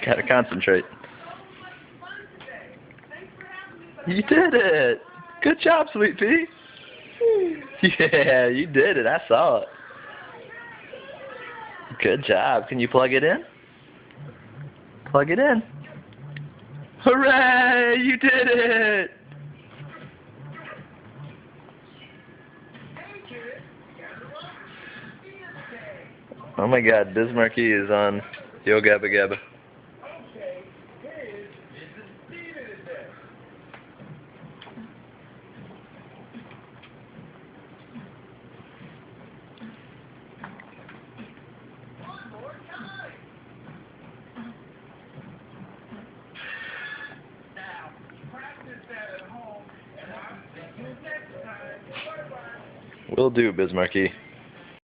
Gotta concentrate. You did it! Good job, Sweet Pea! Yeah, you did it. I saw it. Good job. Can you plug it in? Plug it in. Hooray! You did it! Oh my God, Bismarcky is on Yo Gabba Gabba. Will do, Bismarcky.